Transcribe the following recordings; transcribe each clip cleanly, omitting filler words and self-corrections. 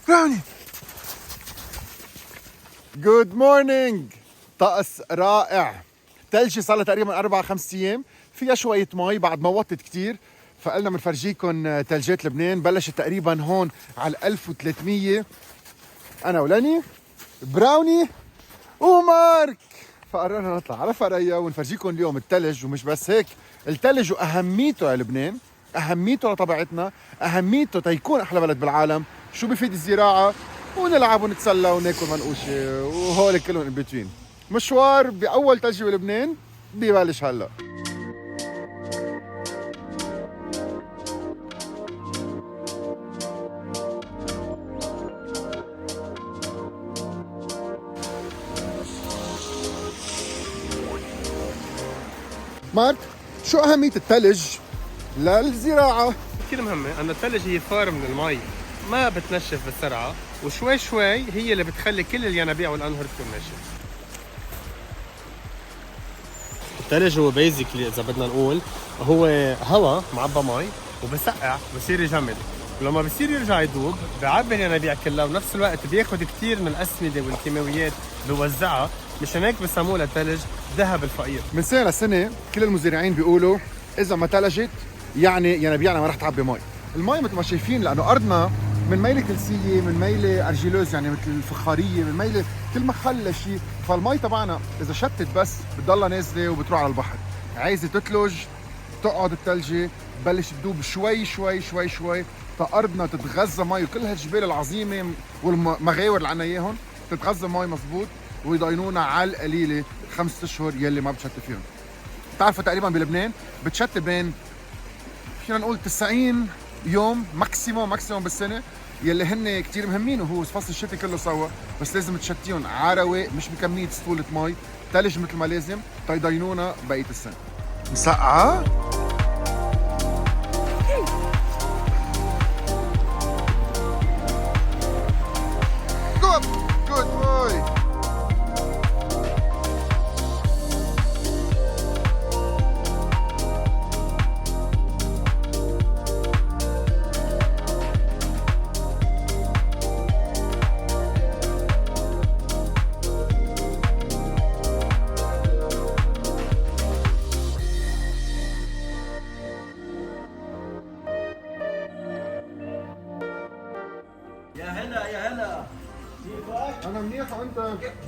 براوني. جود مورنينج. طقس رائع. تلجي صار لها تقريبا 4-5 ايام، فيها شوية مي بعد ما وطت كتير، فقلنا بنفرجيكم تلجات لبنان. بلشت تقريبا هون على 1300. أنا ولاني براوني ومارك فقررنا نطلع على فريا ونفرجيكم اليوم التلج. ومش بس هيك، التلج واهميته على لبنان، اهميته لطبيعتنا، اهميته تيكون احلى بلد بالعالم، شو بفيد الزراعه، ونلعب ونتسلى وناكل منقوشه وهول كلهم ان بتوين. مشوار باول تلج بلبنان ببلش هلا. مارك، شو أهمية الثلج للزراعة؟ كثير مهمة، أن الثلج هي فار من المي، ما بتنشف بسرعة، وشوي شوي هي اللي بتخلي كل الينابيع والأنهر تكون ناشفة. الثلج هو بيزيكلي إذا بدنا نقول هو هواء معبى مي وبسقع بصير يجمد، ولما بصير يرجع يذوب بعبي الينابيع كلها، ونفس الوقت بياخد كثير من الأسمدة والكيماويات بوزعها. مشان هيك بسموه للثلج ذهب الفقير. من سنة لسنة كل المزارعين بيقولوا إذا ما تلجت يعني ينابيعنا ما رح تعبي مي. المي مثل ما شايفين لأنه أرضنا من ميلة كلسية، من ميلة أرجيلوز يعني مثل الفخارية، من ميلة كل ما خلى شيء، فالمي تبعنا إذا شتت بس بتضلها نازلة وبتروح على البحر. عايزة تتلج تقعد الثلجة تبلش تدوب شوي شوي شوي شوي فأرضنا تتغذى مي، وكل هالجبال العظيمة والمغاور اللي عنا إياهم تتغذى مي مزبوط، ويضاينونا على القليلة 5 أشهر يلي ما بتشتي فيهم. بتعرفوا تقريبا بلبنان بتشتي بين فينا نقول 90 يوم ماكسيموم بالسنة، يلي هن كتير مهمين، وهو فصل الشتي كله سوا، بس لازم تشتيهم على رواق مش بكمية سطولة مي، تلج مثل ما لازم تيضاينونا بقية السنة. مسقعة؟ Good boy. يا هلا يا هلا. أنا منيح وأنت؟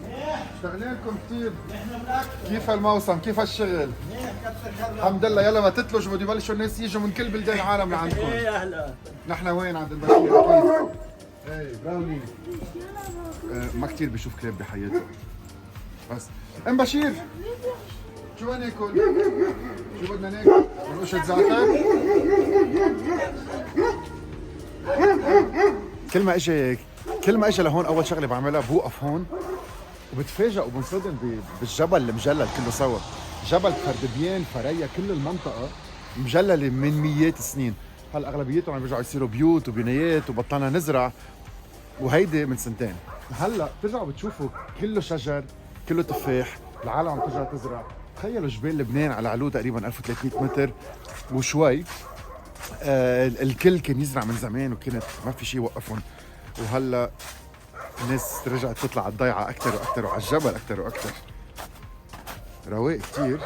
منيح. اشتغلنا لكم كثير. نحن بناكل. كيف الموسم؟ كيف الشغل؟ منيح كثر خيرك. الحمد لله. يلا ما تتلج بده يبلشوا الناس يجوا من كل بلدان العالم لعندكم. ايه يا هلا. نحن وين عند البشير اكيد. ايه براوني. ما كثير بشوف كلاب بحياته. بس ام بشير شو ناكل؟ شو بدنا ناكل؟ منقوشة زعتر؟ كل ما اجى لهون اول شغله بعملها بوقف هون وبتفاجئ وبنصدم بالجبل المجلل كله سوا. جبل كردبيان فريا كل المنطقه مجلله من مئات السنين. هلا اغلبيتهم عم بيرجعوا يصيروا بيوت وبنايات وبطلنا نزرع، وهيدي من سنتين. هلا بترجعوا بتشوفوا كله شجر كله تفاح، العالم عم ترجع تزرع. تخيلوا جبال لبنان على علو تقريبا 1300 متر وشوي. الكل كان يزرع من زمان وكانت ما في شيء يوقفهم، وهلا الناس رجعت تطلع على الضيعه اكثر واكثر وعلى الجبل اكثر واكثر. رواق كثير،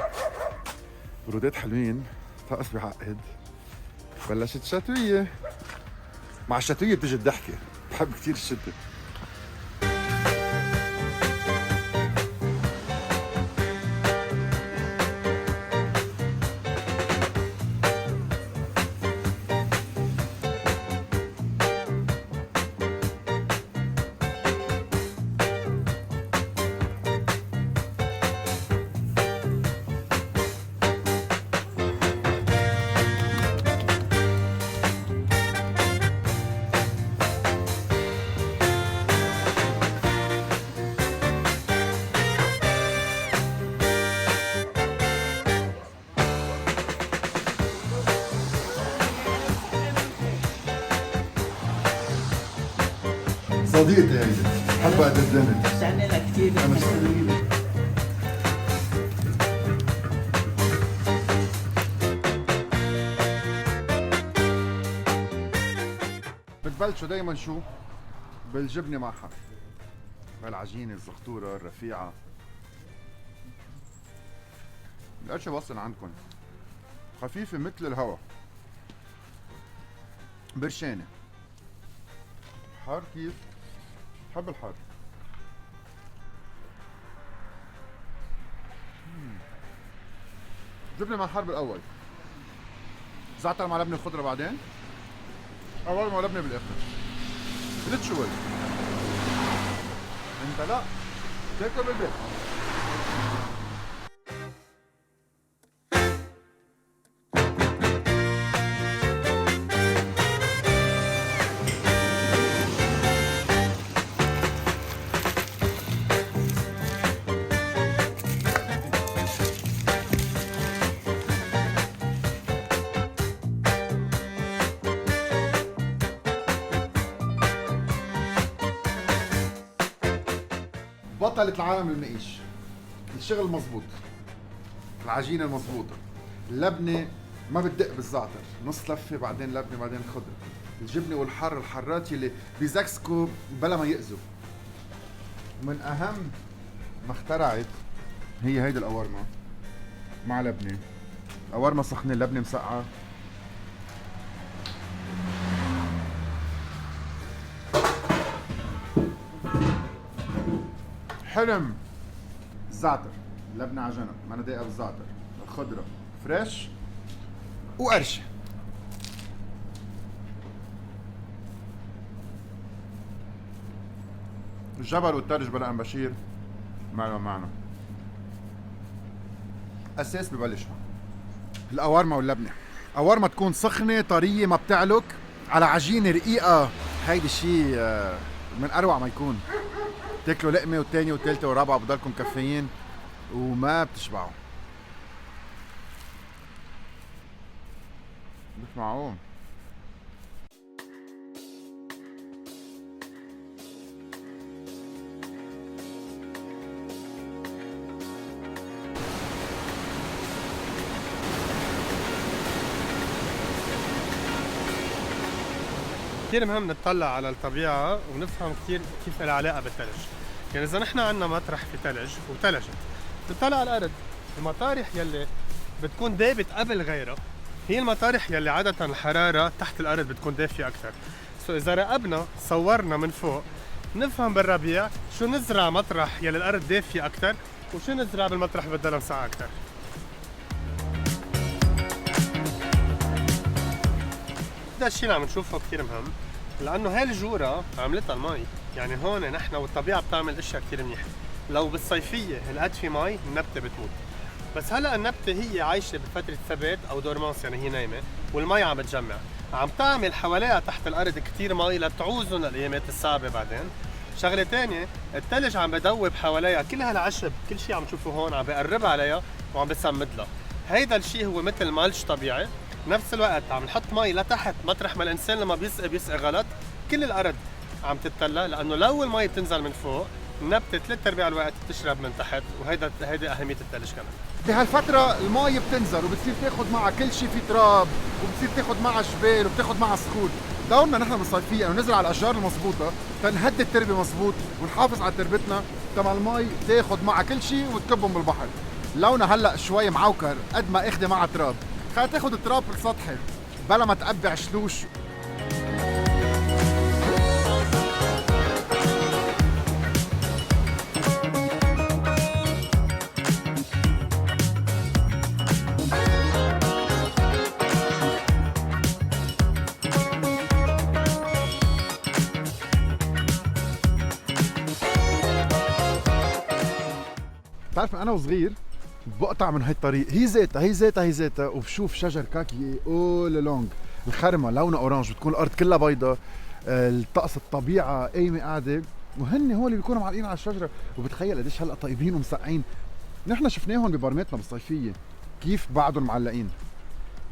برودات حلوين، طقس بعقد. بلشت شتويه، مع الشتويه بتجي الضحكه، بحب كثير الشتاء. صديقتي هيدي بحبها قد الدنيا. استنى لك كثير. انا صديقتي. بتبلشوا دايما شو؟ بالجبنه معها هالعجينه الزغطوره الرفيعه. القرشة وصل عندكم خفيفه مثل الهواء، برشانه. حار كيف؟ بحب الحار. جبنه مع حار بالاول، زعتر مع لبنه خضره بعدين، اول ما لبنه بالاخر. ريتشوال. انت لا تاكل بالبيت. بطلة العالم المقيش، الشغل مزبوط، العجينة المزبوطة، اللبنة ما بتدق بالزعتر، نص لفة بعدين لبنة بعدين خضرة، الجبنة والحر الحرات اللي بيزكسكوا بلا ما يأذوا. ومن أهم ما اخترعت هي هيدي القوارمة مع لبنة، قوارمة سخنة اللبنة مسقعة. حلم الزعتر، اللبنة على جنب، ما أنا دايقة بالزعتر، الخضرة فريش وقرشة. الجبل والترج بلا أم بشير معنا أساس ببلش هون. القوارمة واللبنة، قوارمة تكون سخنة طرية ما بتعلك على عجينة رقيقة، هيدي شي من أروع ما يكون. تاكلوا لقمه والثانيه والثالثه والرابعه بضلكم كفايين وما بتشبعوا. مش معقول. كثير مهم نطلع على الطبيعة ونفهم كثير كيف لها علاقة بالثلج. يعني إذا نحن عندنا مطرح في ثلج وثلجت، بتطلع على الأرض، المطارح يلي بتكون دابت قبل غيرها هي المطارح يلي عادة الحرارة تحت الأرض بتكون دافية أكثر. إذا راقبنا صورنا من فوق نفهم بالربيع شو نزرع مطرح يلي الأرض دافية أكثر وشو نزرع بالمطرح اللي بدها مساعة أكثر. هذا الشيء اللي عم نشوفه كثير مهم، لانه هاي الجوره عملتها المي. يعني هون نحن والطبيعه بتعمل اشياء كثير منيحه. لو بالصيفيه هالقد في مي النبته بتموت، بس هلا النبته هي عايشه بفتره ثبات او دورمانس، يعني هي نايمه والمي عم بتجمع، عم تعمل حواليها تحت الارض كثير مي لتعوزهم للايامات الصعبه بعدين. شغله ثانيه، الثلج عم بدوب حواليها كل هالعشب، كل شيء عم تشوفه هون عم بقربها عليها وعم بسمد لها. هيدا الشيء هو مثل ملش طبيعي. بنفس الوقت عم نحط مي لتحت، مطرح ما الانسان لما بيسقي غلط كل الارض عم تتلى، لانه لو المي بتنزل من فوق النبته 3/4 الوقت بتشرب من تحت، هيدي اهميه الثلج كمان. بهالفترة المي بتنزل وبتصير تاخد معها كل شيء في تراب، وبتصير تاخد معها جبال وبتاخد معها صخور. دورنا نحن بالصيفية انه نزرع الاشجار المضبوطة تنهدي التربة مضبوط ونحافظ على تربتنا، تما المي تاخد معها كل شيء وتكبهم بالبحر. لونها هلا شوي معوكر قد ما اخذي معها تراب، خلينا تاخد التراب السطحي بلا ما تقبع شلوش. بتعرف انا وصغير بقطع من هاي الطريق، هي ذاتها وبشوف شجر كاكي اول لونج، الخرمه لونها اورانج، بتكون الارض كلها بيضة، الطقس الطبيعه قايمه قاعده، وهن هو اللي بيكونوا معلقين على الشجره، وبتخيل قديش هلا طيبين ومسقعين. نحن شفناهم ببرماتنا بالصيفيه كيف بعدهم معلقين.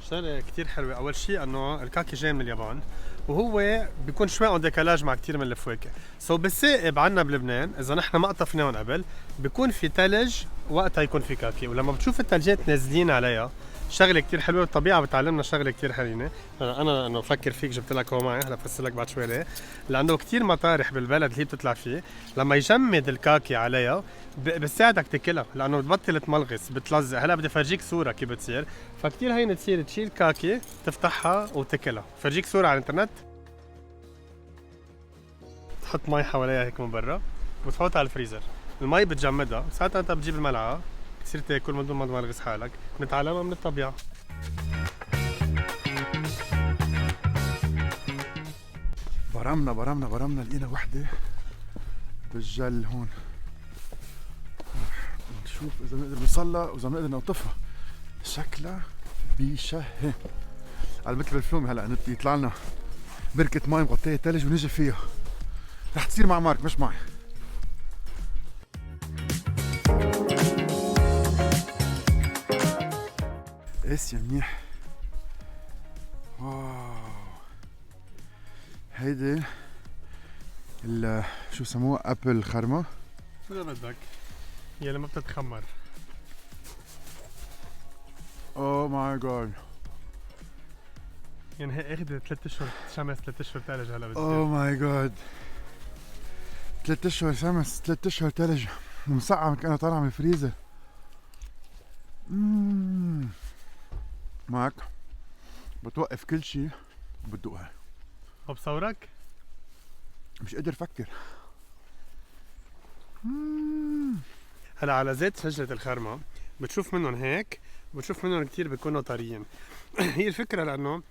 شغله كثير حلوه، اول شيء انه الكاكي جاي من اليابان وهو بيكون شوي اون ديكالاج مع كثير من الفواكه. بالسائب عنا بلبنان اذا نحن ما قطفناهم قبل بيكون في ثلج وقتها يكون في كاكي، ولما بتشوف الثلجات نازلين عليها شغله كتير حلوه، والطبيعه بتعلمنا شغله كتير حلوه. انا انه بفكر فيك جبت لك هو معي، هلا بفسر لك بعد شوي ليه. لانه كتير مطارح بالبلد اللي هي بتطلع فيه لما يجمد الكاكي عليها بتساعدك تاكلها، لانه بتبطل تملغص بتلزق. هلا بدي افرجيك صوره كيف بتصير، فكتير هين تصير تشيل كاكي تفتحها وتاكلها. فرجيك صوره على الانترنت. تحط مي حواليها هيك من برا وتحطها على الفريزر، المي بتجمدها، ساعتها انت بتجيب الملعقه بتصير تاكل من دون ما تملغص حالك. نتعلمها من الطبيعه. برمنا لقينا وحده بالجل هون. نشوف اذا بنقدر نوصلها واذا بنقدر نقطفها. شكلها بيشهي على مثل بالفيلم. هلا يطلع لنا بركه مي مغطيه ثلج ونجي فيها. رح تصير مع مارك مش معي. قاسية منيح. واو، هيدي شو سموها؟ ابل خرمة. شو اذا بدك يلي ما بتتخمر. اوه ماي جاد. يعني هي اخذت 3 اشهر شمس 3 اشهر ثلج. هلا بتصير اوه ماي جاد، 3 اشهر شمس 3 اشهر ثلج ومسقعة كأنها طالعة من الفريزر. معك بتوقف كل شيء وبتدوقها. وبصورك مش قادر افكر. هلا على زيت شجرة الخرمة بتشوف منهم هيك، بتشوف منهم كتير بيكونوا طريين. هي الفكرة لأنه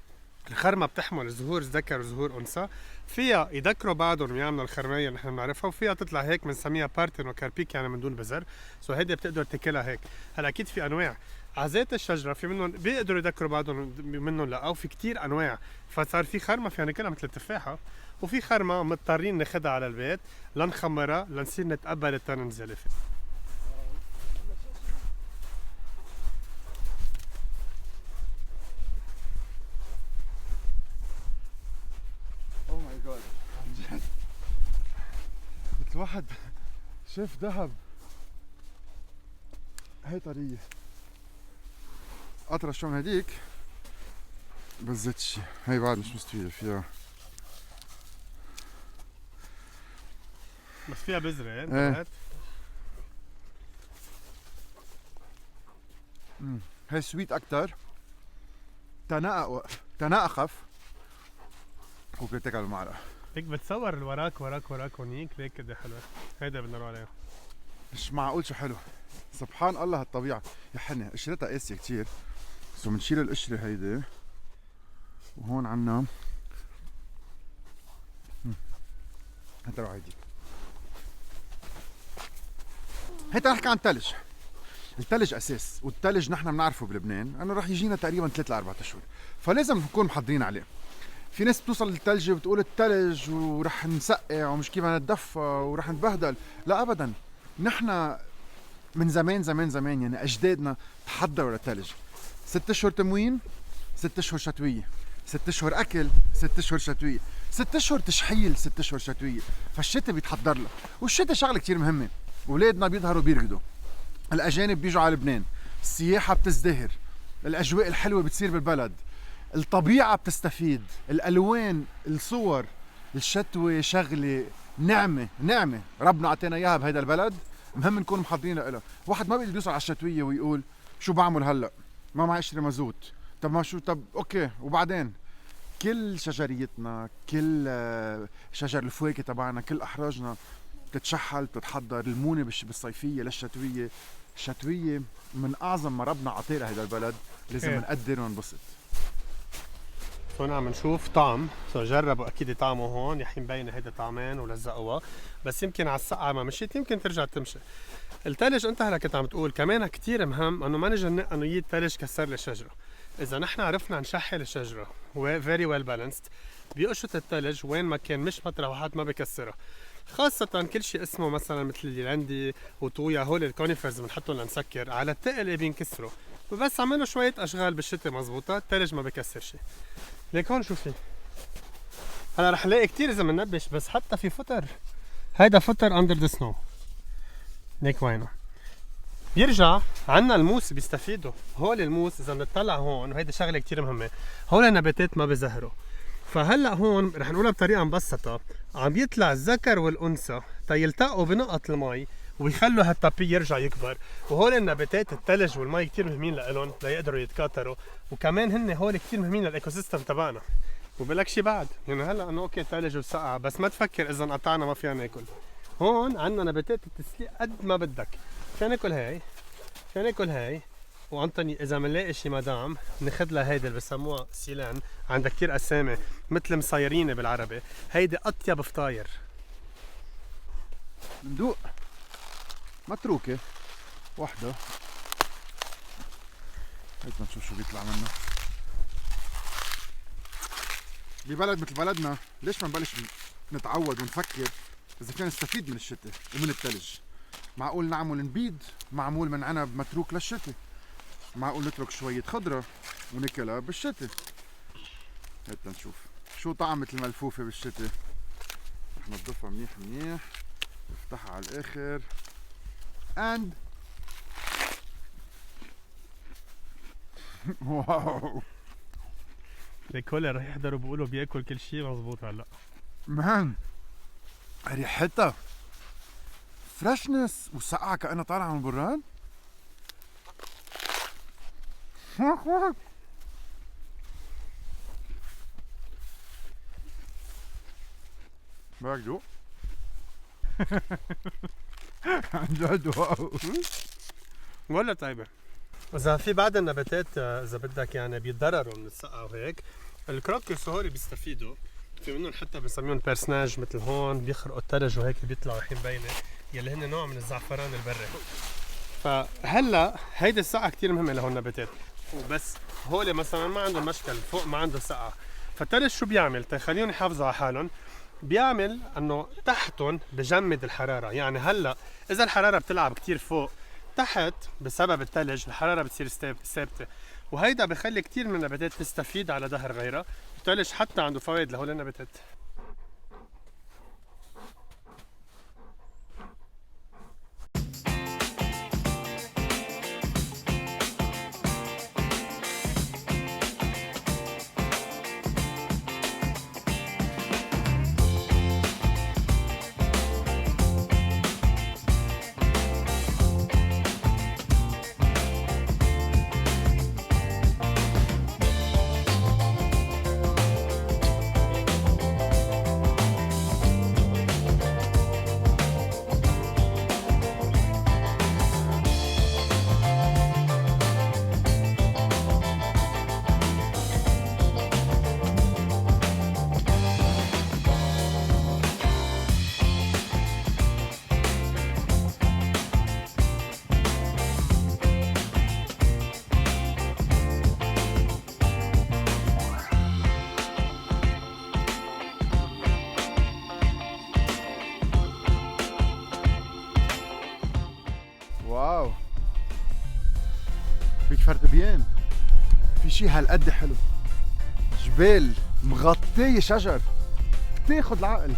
الخرمة بتحمل زهور ذكر وزهور أنثى، فيها يذكروا بعضهم يعملوا الخرمية اللي نحن بنعرفها، وفيها تطلع هيك بنسميها بارتن وكاربيك يعني من دون بذر. سو هيدي بتقدر تاكلها هيك. هلا أكيد في أنواع على زيت الشجرة، في منهم بيقدروا يذكروا بعضهم منهم لا، أو في كتير أنواع. فصار في خرمة فيها ناكلها مثل التفاحة، وفي خرمة مضطرين ناخدها على البيت لنخمرها لنصير نتقبل التنن زلفة. اوه ماي جاد، عن جد مثل واحد شاف ذهب. هي طرية اطرش من هديك بزتش. هي بعد مش مستوية فيها. بس فيها بذرة ايه. هي سويت اكتر، تناء اخف، ممكن تاكل المعلقة. هيك بتصور وراك هونيك ليك قد حلوة. هيدا بدنا نروح عليها. مش معقول شو حلو. سبحان الله هالطبيعة. يا حنة قشرتها قاسية كتير، سو بنشيل القشرة هيدي. وهون عنا هات روح هيدي. هيدا نحكي عن الثلج. الثلج اساس، والثلج نحن بنعرفه بلبنان انه رح يجينا تقريبا 3 ل 4 اشهر، فلازم نكون محضرين عليه. في ناس بتوصل للثلج وبتقول الثلج ورح نسقع ومش كيف نتدفى ورح نتبهدل. لا ابدا، نحن من زمان يعني اجدادنا تحضروا للثلج. 6 اشهر تموين، 6 اشهر شتويه، 6 اشهر اكل، 6 اشهر شتويه، 6 اشهر تشحيل، 6 اشهر شتويه. فالشتاء بيتحضر له، والشتاء شغله كتير مهمه. اولادنا بيظهروا بيرقدوا، الاجانب بيجوا على لبنان، السياحه بتزدهر، الاجواء الحلوه بتصير بالبلد، الطبيعه بتستفيد، الالوان، الصور. الشتوي شغله نعمه ربنا اعطينا اياها بهيدا البلد، مهم نكون محضرين لها. واحد ما بيقدر يوصل على الشتويه ويقول شو بعمل هلا، ما معي اشتري مازوت. طب ما شو، طب اوكي وبعدين. كل شجريتنا، كل شجر الفواكه تبعنا، كل احراجنا بتتشحل بتتحضر. المونه بالصيفيه للشتويه. الشتويه من اعظم ما ربنا عطينا هيدا البلد، لازم نقدر وننبسط. هون عم نشوف طعم، جربوا اكيد طعمه هون، يحين مبين هيدا طعمين ولزقوها، بس يمكن على السقعه ما مشيت، يمكن ترجع تمشي. الثلج انت هلا كنت عم تقول كمان كتير مهم انه ما نجي انه يجي الثلج كسر لي الشجره. اذا نحن عرفنا نشحل الشجره فيري ويل بالانسد، بيقشط الثلج وين ما كان، مش مطرح واحد ما بكسرها. خاصة كل شيء اسمه مثلا مثل اليلاندي وطويا، هول الكونيفرز بنحطهم لنسكر على التقل بينكسروا، وبس عملوا شوية اشغال بالشتاء مزبوطة، الثلج ما بكسر شيء. ليك هون شوفي، هلا رح نلاقي كتير اذا بننبش، بس حتى في فطر، هيدا فطر اندر ذا سنو. ليك وينه، بيرجع عنا الموس بيستفيدوا. هول الموس اذا بنطلع هون، وهيدي شغله كتير مهمه، هول النباتات ما بزهروا. فهلا هون رح نقولها بطريقه مبسطه، عم يطلع الذكر والانثى تيلتقوا بنقط المي ويخلوا هالتابي يرجع يكبر. وهول النباتات الثلج والمي كتير مهمين لإلهم ليقدروا يتكاثروا، وكمان هن هول كتير مهمين للايكو سيستم تبعنا. وبلك شي بعد يعني هلا انه اوكي ثلج وسقعه، بس ما تفكر اذا انقطعنا ما فينا ناكل. هون عندنا نباتات التسليق قد ما بدك، فينا ناكل هاي، فينا ناكل هاي. وانطوني اذا بنلاقي شي مدام ناخذ لها هيدي اللي بسموها سيلان، عندها كتير اسامي مثل مصيرينه بالعربي، هيدي اطيب فطاير. ندوق متروكه وحده، هيك نشوف شو بيطلع منها. ببلد مثل بلدنا ليش ما نبلش نتعود ونفكر اذا فينا نستفيد من الشتاء ومن الثلج؟ معقول نعمل نبيد معمول من عنب متروك للشتاء، معقول نترك شوية خضرة وناكلها بالشتاء. هات نشوف شو طعمة الملفوفة بالشتاء. رح نضفها منيح منيح، نفتحها على الآخر and واو الكل رح يحضروا بيقولوا بياكل كل شيء مزبوط. هلا مان ريحتها فريشنس وسقعة كأنها طالعة من البراد. بدك دوق؟ عن جد واو. ولا طيبه. اذا في بعض النباتات اذا بدك يعني بيتضرروا من السقعه وهيك، الكروكس هول بيستفيدوا، في منهم حتى بنسميهم بيرسناج مثل هون بيخرقوا الثلج وهيك بيطلعوا رايحين بينه، يلي هن نوع من الزعفران البري. فهلا هيدي السقعه كثير مهمه لهول النباتات. وبس هول مثلا ما عندهم مشكل، فوق ما عنده سقعه، فالثلج شو بيعمل تخليهم يحافظوا على حالهم؟ بيعمل انه تحتهم بجمد الحراره. يعني هلا اذا الحراره بتلعب كثير فوق، تحت بسبب الثلج الحراره بتصير ثابته، وهيدا بخلي كثير من النباتات تستفيد على ظهر غيرها. الثلج حتى عنده فوائد لهول النباتات. واو بيك فرد بيان. في شي هالقد حلو، جبال مغطية شجر بتاخد العقل،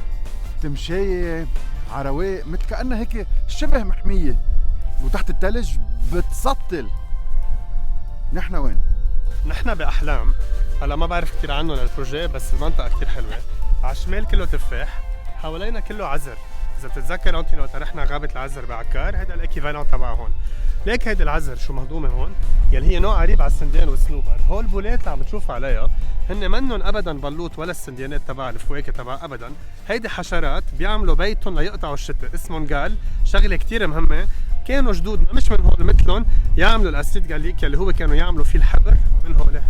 تمشاية عرواق مثل كأنها هيك شبه محمية، وتحت التلج بتسطل. نحن وين؟ نحن بأحلام. هلا ما بعرف كثير عنه للبروجي، بس المنطقة كثير حلوة. على الشمال كله تفاح، حوالينا كله عزر. إذا بتتذكر أنت وقت رحنا غابة العزر بعكار، هذا الإكيفالون تبع هون. ليك هيدي العزر شو مهضومة هون، يلي هي نوع قريب على السنديان والصنوبر. هول البولات اللي عم بتشوف عليها هن منن أبدا بلوط ولا السنديانات تبع الفواكه تبع أبدا. هيدي حشرات بيعملوا بيتهم ليقطعوا الشتاء، اسمهم جال. شغلة كثير مهمة، كانوا جدودنا مش من هول مثلهم يعملوا الأسيد جاليك اللي هو كانوا يعملوا فيه الحبر من هول.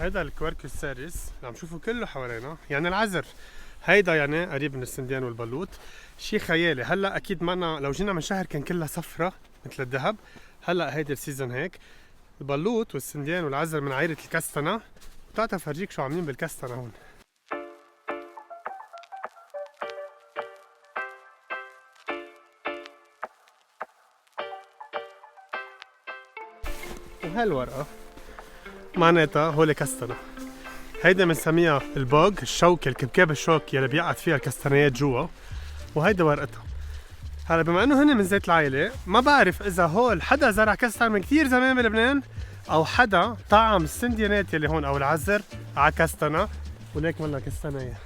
هيدا الكواركوس ساريس اللي عم نشوفه كله حوالينا، يعني العذر هيدا يعني قريب من السنديان والبلوط، شيء خيالي. هلا اكيد معنا لو جينا من شهر كان كلها صفرة مثل الذهب، هلا هيدي السيزون هيك. البلوط والسنديان والعذر من عائلة الكستنة، وتعال فرجيك شو عاملين بالكستنة هون. وهالورقة معناتها هول كستنة. هيدا بنسميها البوغ، الشوكة، الكبكاب الشوك يلي بيقعد فيها الكستنيات جوا، وهيدا ورقتها. هلا بما انه هن من زيت العائلة، ما بعرف اذا هول حدا زرع كستنة من كثير زمان بلبنان، او حدا طعم السنديانات يلي هون او العذر على كستنة، وليك منا كستنية.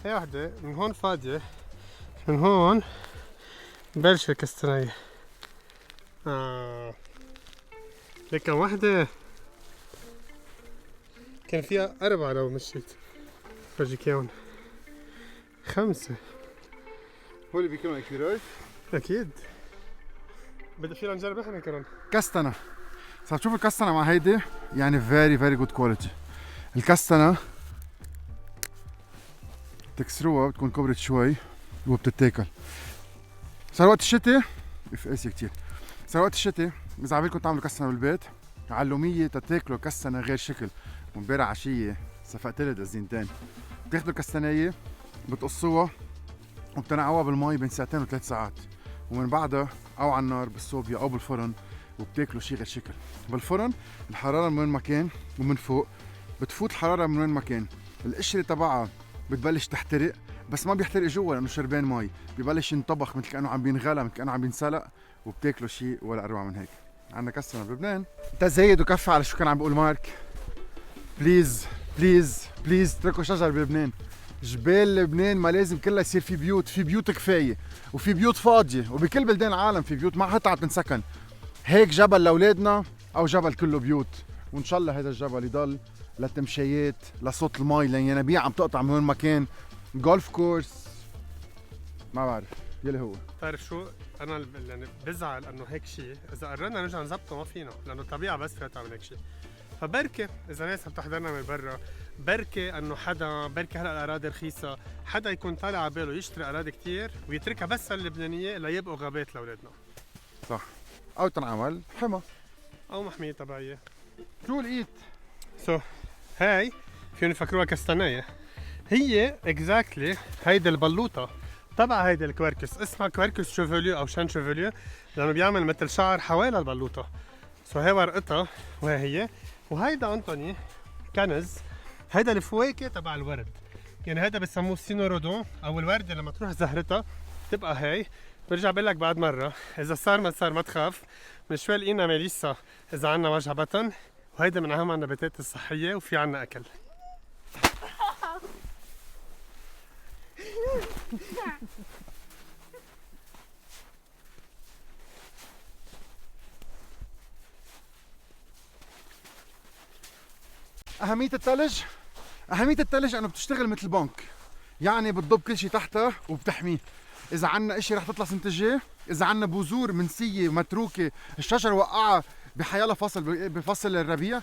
هي وحدة من هون فاضية، من هون بلش الكستنية. لكن وحدة كان فيها 4 لو مشيت. فرجيك اياهم 5. هو اللي بيكونوا كبير. أكيد بدنا فينا نجرب احنا كمان. كستنة صار تشوف الكستنة مع هيدي يعني فيري جود كواليتي. الكستنة تكسروها بتكون كبرت شوي وبتتاكل. صار وقت الشتاء قاسي كتير. صار وقت الشتاء اذا عبالكم تعملوا كستنة بالبيت علومية تتاكلوا كستنة غير شكل. وامبارح عشية صفقت لي دزينتين. بتاخدوا الكستنية بتقصوها وبتنقعوها بالمي بين 2 و3 ساعات، ومن بعدها او على النار بالصوبيا او بالفرن، وبتاكلوا شي غير شكل. بالفرن الحرارة من وين ما كان ومن فوق بتفوت الحرارة من وين ما كان، القشرة تبعها بتبلش تحترق، بس ما بيحترق جوا لانه شربان مي، ببلش ينطبخ مثل كانه عم بينغلى، مثل كانه عم بينسلق، وبتاكلوا شيء ولا اروع من هيك. عندنا كستنة بلبنان. تزايد وكفي على شو كان عم بيقول مارك. بليز اتركوا شجر بلبنان. جبال لبنان ما لازم كلها يصير في بيوت، في بيوت كفايه وفي بيوت فاضيه، وبكل بلدان العالم في بيوت ما حتى عم تنسكن. هيك جبل لاولادنا او جبل كله بيوت، وان شاء الله هذا الجبل يضل للتمشيات، لصوت المي، لينابيع عم تقطع من وين ما كان، جولف كورس، ما بعرف يلي هو. بتعرف شو انا يعني بزعل انه هيك شيء اذا قررنا نرجع نظبطه ما فينا، لانه الطبيعه بس فيها تعمل هيك شيء. فبركي اذا ناس عم تحضرنا من برا، بركي انه حدا، بركي هلا الاراضي رخيصه، حدا يكون طالع على باله يشتري اراضي كتير ويتركها بس اللبنانيه ليبقوا غابات لاولادنا. صح، او تنعمل حمى او محميه طبيعيه. شو لقيت؟ هاي فيهم يفكروها كستنايه، هي اكزاكتلي هيدي البلوطه تبع هيدي الكواركوس، اسمها كواركوس شوفوليو او شان شوفوليو، لانه بيعمل مثل شعر حوالي البلوطه. هي ورقتها وهي، وهيدا انطوني كنز، هيدا الفواكه تبع الورد، يعني هيدا بسموه سينورودون او الورده لما تروح زهرتها تبقى هي. برجع بقول لك بعد مره اذا صار ما تخاف. من شوي لقينا ميليسا اذا عنا وجع بطن، وهيدا من اهم النباتات الصحيه وفي عنا اكل. أهمية الثلج انه بتشتغل مثل بنك، يعني بتضب كل شيء تحتها وبتحميه. اذا عنا اشي رح تطلع سنة الجاي، اذا عنا بذور منسية متروكة الشجر وقعها بحيالها فصل بفصل الربيع،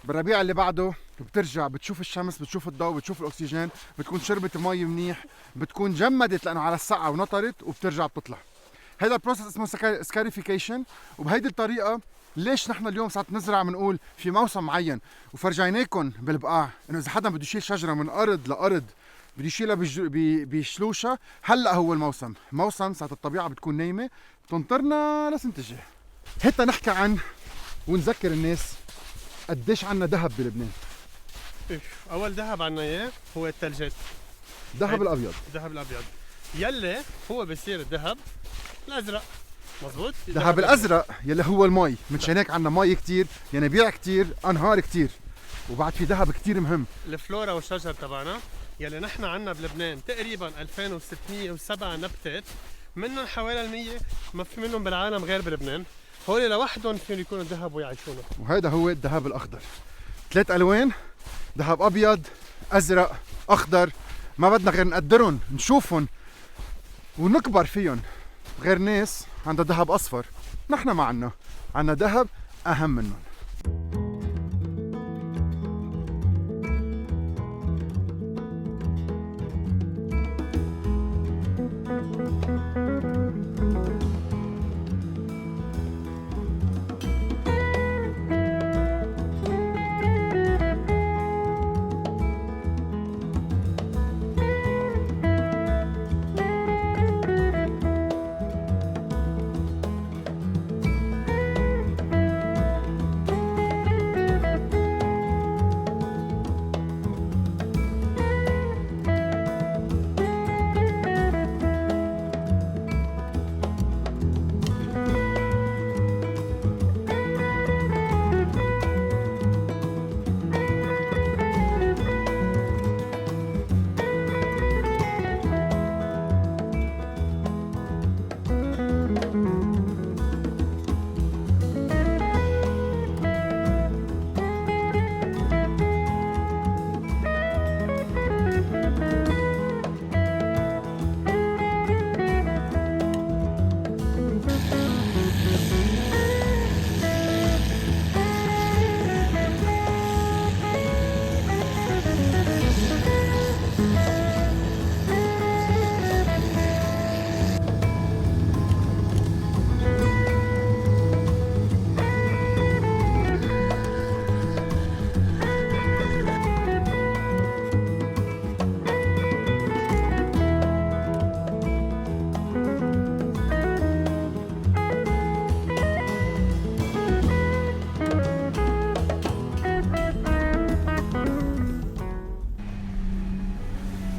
بالربيع اللي بعده بترجع بتشوف الشمس، بتشوف الضوء، بتشوف الاكسجين، بتكون شربت مي منيح، بتكون جمدت لانه على السقعة ونطرت، وبترجع بتطلع. هذا البروسيس اسمه سكاريفيكيشن. وبهيدي الطريقة ليش نحن اليوم ساعات نزرع بنقول في موسم معين، وفرجيناكم بالبقاع انه اذا حدا بده يشيل شجره من ارض لارض بده يشيلها بشلوشها، هلا هو الموسم، موسم ساعه الطبيعه بتكون نايمه، بتنطرنا لسنه الجاي. حتى نحكي عن ونذكر الناس قديش عنا ذهب بلبنان. اول ذهب عنا اياه هو الثلجات، الذهب الابيض، الذهب الابيض يلي هو بصير الذهب الازرق. مزبوط، الذهب الازرق يلي هو المي، من هيك عنا مي كتير، ينابيع كتير، انهار كتير، وبعد في ذهب كتير مهم، الفلورا والشجر تبعنا يلي نحن عنا بلبنان تقريبا 2607 نبتات، منهم حوالي 100 ما في منهم بالعالم غير بلبنان. هول لوحدهم فيهم يكونوا ذهب ويعيشونه. وهذا هو الذهب الاخضر، 3 الوان، ذهب ابيض، ازرق، اخضر، ما بدنا غير نقدرهم نشوفهم ونكبر فيهم. غير ناس عندها ذهب اصفر، نحن ما عنا ذهب اهم منهم.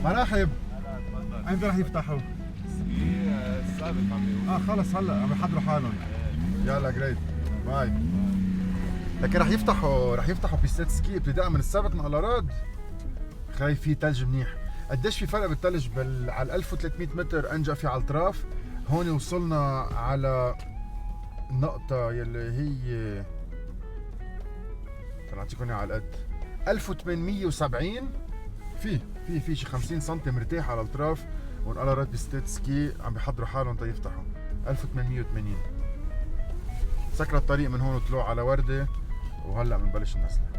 مرحب. امتى رح يفتحوا؟ السابق عم يقول. خلص هلا عم يحضروا حالهم. يلا جريت باي. لكن رح يفتحوا بيستات سكي ابتداء من السبت مع الاراد. خايف في ثلج منيح. قديش في فرق بالثلج على 1300 متر انجا في على الطراف. هون وصلنا على النقطة يلي هي طلعتكم على القد 1870. في شي 50 سم مرتاح على الاطراف. والاراد بيستات سكي عم بيحضروا حالهم تيفتحوا 1880. سكر الطريق من هون وطلعوا على وردة وهلا بنبلش النسلة.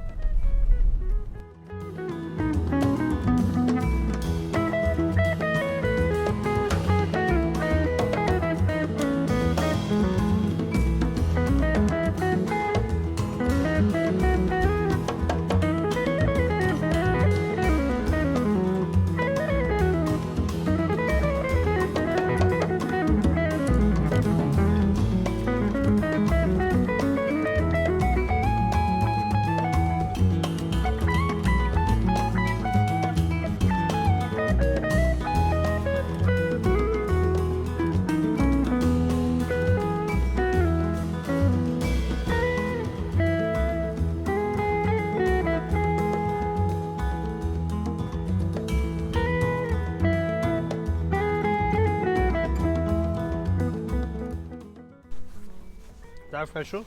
بتعرف شو؟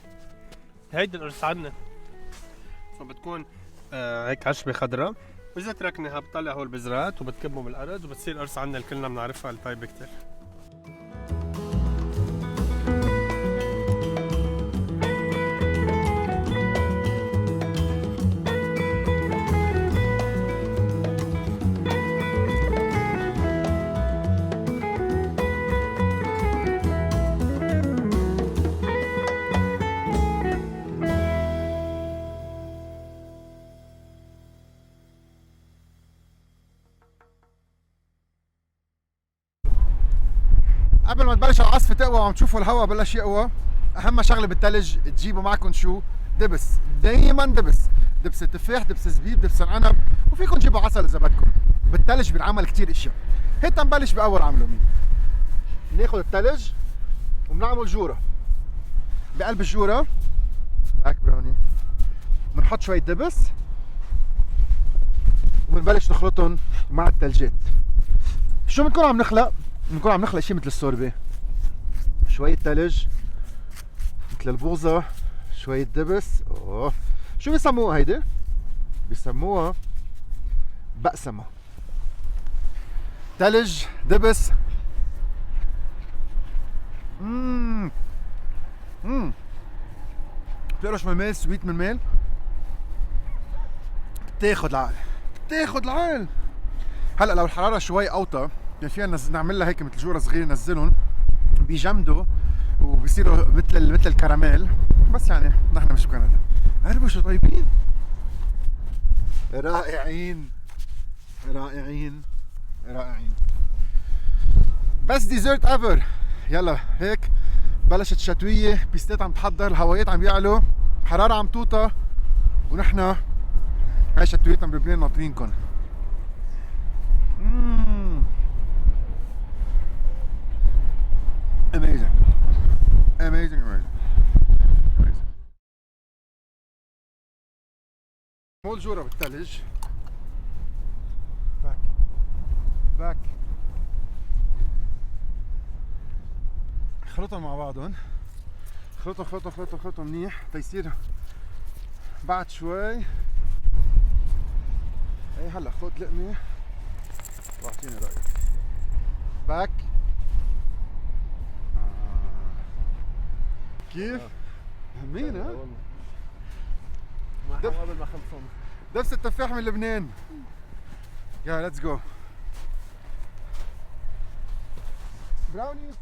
هيدي القرص عنا. فبتكون هيك عشبة خضراء، وإذا تركناها بتطلع هول البذرات وبتكبهم بالأرض وبتصير القرص عنا اللي كلنا بنعرفها الطيبة كتير. قبل ما تبلش العاصفة تقوى وعم تشوفوا الهواء بلش يقوى، أهم شغلة بالثلج تجيبوا معكم شو؟ دبس، دايما دبس التفاح، دبس الزبيب، دبس العنب، وفيكم تجيبوا عسل إذا بدكم. بالثلج بنعمل كتير أشياء. هيك تنبلش بأول عمله مين؟ ناخذ الثلج وبنعمل جورة. بقلب الجورة باك براوني بنحط شوية دبس وبنبلش نخلطهم مع الثلجات. شو بنكون عم نخلق؟ بنكون عم نخلق شيء مثل السوربي، شوية ثلج مثل البوظة، شوية دبس. اوه شو بيسموها هيدي؟ بيسموها بقسمة. ثلج دبس. بتقرش من الميل، سويت من الميل، بتاخد العقل، بتاخد العقل. هلا لو الحرارة شوي أوطى يعني فينا نعمل لها هيك مثل جورة صغيرة، ننزلهم بيجمدوا وبصيروا مثل الكراميل. بس يعني نحن مش بكندا. عرفوا شو طيبين؟ رائعين رائعين رائعين. بس ديزرت ايفر. يلا هيك بلشت الشتوية، بيستات عم تحضر، الهوايات عم يعلوا، حرارة عم توطى، ونحن هاي شتويتنا بلبنان ناطرينكم. Amazing. Amazing, amazing. Amazing. مول جورة بالثلج. باك باك. خلطهم مع بعضهم، خلطهم منيح تيصير بعد شوي. اي هلا خذ لقمة واعطيني رأيك. باك. كيف؟ همين ها؟ قبل ما خلصهم دبس التفاح من لبنان. يا ليتس جو. براونيز.